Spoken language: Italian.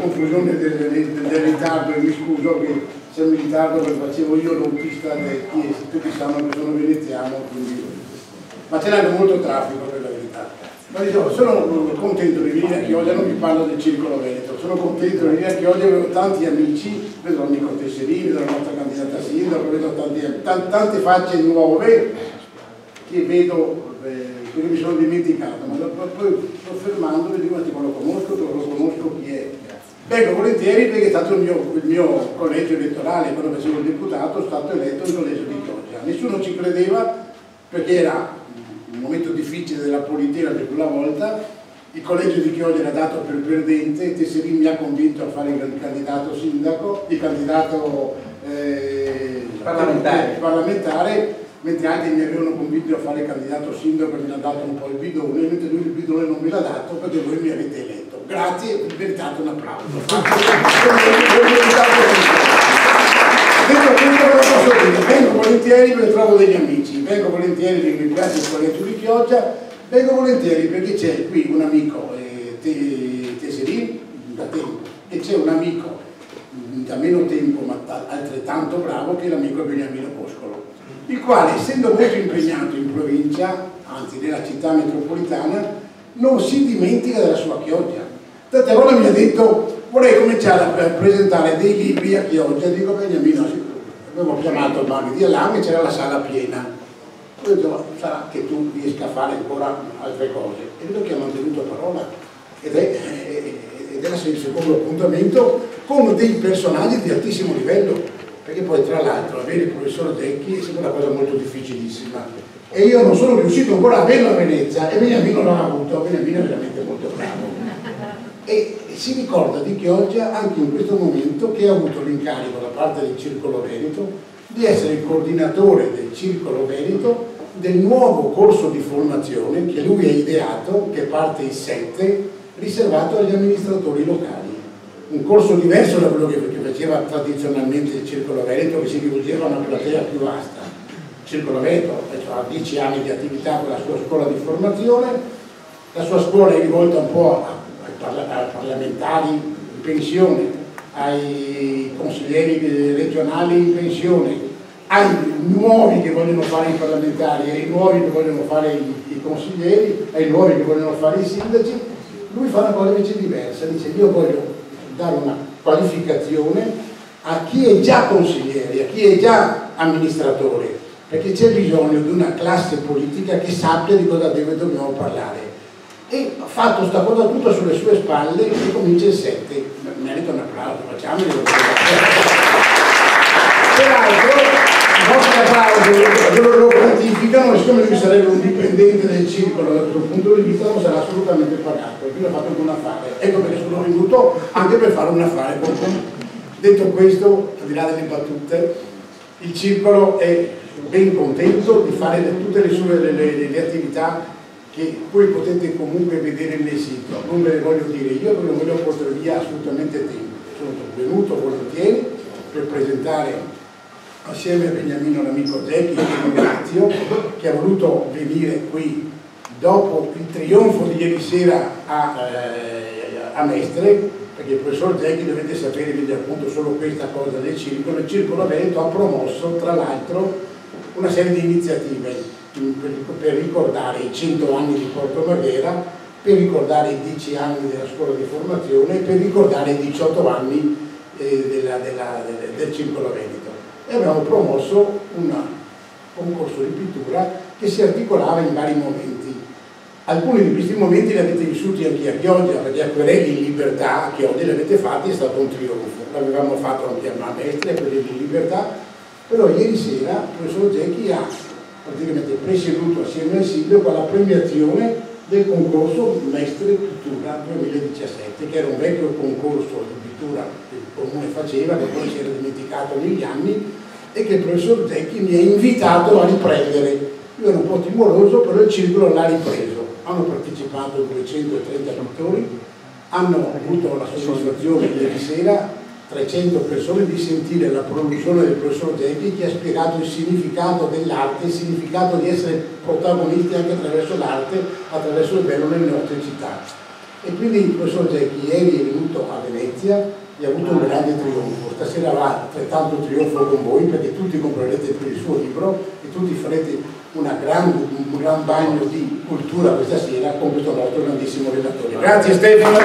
confusione del ritardo, e mi scuso che siamo in ritardo perché facevo io l'autista e tutti sanno che sono veneziano, quindi... ma ce n'è molto traffico per la verità. Ma dicevo, sono contento di venire a Chioggia, non vi parlo del Circolo Veneto, sono contento di venire a Chioggia, avevo tanti amici, vedo l'amico Tesserini, vedo la nostra candidata a sindaco, vedo tante facce nuove che vedo, che mi sono dimenticato, ma poi sto fermando e dico, ma lo conosco chi è. Vengo volentieri perché è stato il mio collegio elettorale, quando facevo il deputato, sono stato eletto nel collegio di Chioggia. Nessuno ci credeva perché era un momento difficile della politica per quella volta, il collegio di Chioggia era dato per perdente, Tesserini mi ha convinto a fare il candidato sindaco, il candidato parlamentare, mentre altri mi avevano convinto a fare il candidato sindaco e mi ha dato un po' il bidone, mentre lui il bidone non me l'ha dato perché voi mi avete eletto. Grazie, vi meritate un applauso. Detto questo, lo posso dire, vengo volentieri perché trovo degli amici, vengo volentieri perché mi piace il collegio di Chioggia, vengo volentieri perché c'è qui un amico, Tesserini, da tempo, e c'è un amico da meno tempo ma altrettanto bravo che è l'amico Beniamino Boscolo, il quale, essendo molto impegnato in provincia, anzi nella città metropolitana, non si dimentica della sua Chioggia. Tante volte mi ha detto vorrei cominciare a presentare dei libri a Chioggia, dico Beniamino, avevo chiamato il Maghi di Alam e c'era la sala piena, ho detto sarà che tu riesca a fare ancora altre cose, e vedo che ha mantenuto parola ed era il secondo appuntamento con dei personaggi di altissimo livello, perché poi tra l'altro avere il professor Zecchi è sempre una cosa molto difficilissima e io non sono riuscito ancora a averlo a Venezia e Beniamino l'ha avuto, Beniamino è veramente molto bravo. E si ricorda di Chioggia anche in questo momento che ha avuto l'incarico da parte del Circolo Veneto di essere il coordinatore del Circolo Veneto del nuovo corso di formazione che lui ha ideato, che parte il 7, riservato agli amministratori locali. Un corso diverso da quello che faceva tradizionalmente il Circolo Veneto, che si rivolgeva a una platea più vasta. Il Circolo Veneto ha 10 anni di attività con la sua scuola di formazione, la sua scuola è rivolta un po' ai parlamentari in pensione, ai consiglieri regionali in pensione, ai nuovi che vogliono fare i parlamentari, ai nuovi che vogliono fare i consiglieri, ai nuovi che vogliono fare i sindaci. Lui fa una cosa invece diversa, dice io voglio dare una qualificazione a chi è già consigliere, a chi è già amministratore, perché c'è bisogno di una classe politica che sappia di cosa dobbiamo parlare. E ha fatto questa cosa tutta sulle sue spalle e comincia il 7. Merita un applauso, facciamolo. Peraltro i vostri applausi lo gratificano, siccome lui sarebbe un dipendente del circolo dal suo punto di vista non sarà assolutamente pagato, e quindi ha fatto un affare. Ecco perché sono venuto anche per fare un affare con te. Detto questo, al di là delle battute, il circolo è ben contento di fare tutte le sue le attività che voi potete comunque vedere nel sito. Non ve le voglio dire io perché non voglio portare via assolutamente tempo. Sono venuto volentieri per presentare assieme a Beniamino l'amico Zecchi, che ringrazio, che ha voluto venire qui dopo il trionfo di ieri sera a Mestre, perché il professor Zecchi, dovete sapere, vede appunto solo questa cosa del circolo. Il Circolo Veneto ha promosso tra l'altro una serie di iniziative per ricordare i 100 anni di Porto Marghera, per ricordare i 10 anni della scuola di formazione e per ricordare i 18 anni del Circolo Veneto. E abbiamo promosso un concorso di pittura che si articolava in vari momenti. Alcuni di questi momenti li avete vissuti anche a Chioggia, perché a Querelli in Libertà, a Chioggia li avete fatti, è stato un trionfo. L'avevamo fatto anche a Mestre, a Querelli in Libertà, però ieri sera il professor Zecchi ha praticamente presieduto assieme al sindaco alla premiazione del concorso Mestre Pittura 2017, che era un vecchio concorso di pittura che il comune faceva, che poi si era dimenticato negli anni e che il professor Zecchi mi ha invitato a riprendere. Io ero un po' timoroso, però il circolo l'ha ripreso. Hanno partecipato 230 pittori, hanno avuto la soddisfazione ieri sera 300 persone di sentire la produzione del professor Zecchi, che ha spiegato il significato dell'arte, il significato di essere protagonisti anche attraverso l'arte, attraverso il bello nelle nostre città. E quindi il professor Giacchi ieri è venuto a Venezia e ha avuto un grande trionfo. Stasera avrà altrettanto trionfo con voi, perché tutti comprerete il suo libro e tutti farete un gran bagno di cultura questa sera con questo nostro grandissimo relatore. Grazie Stefano.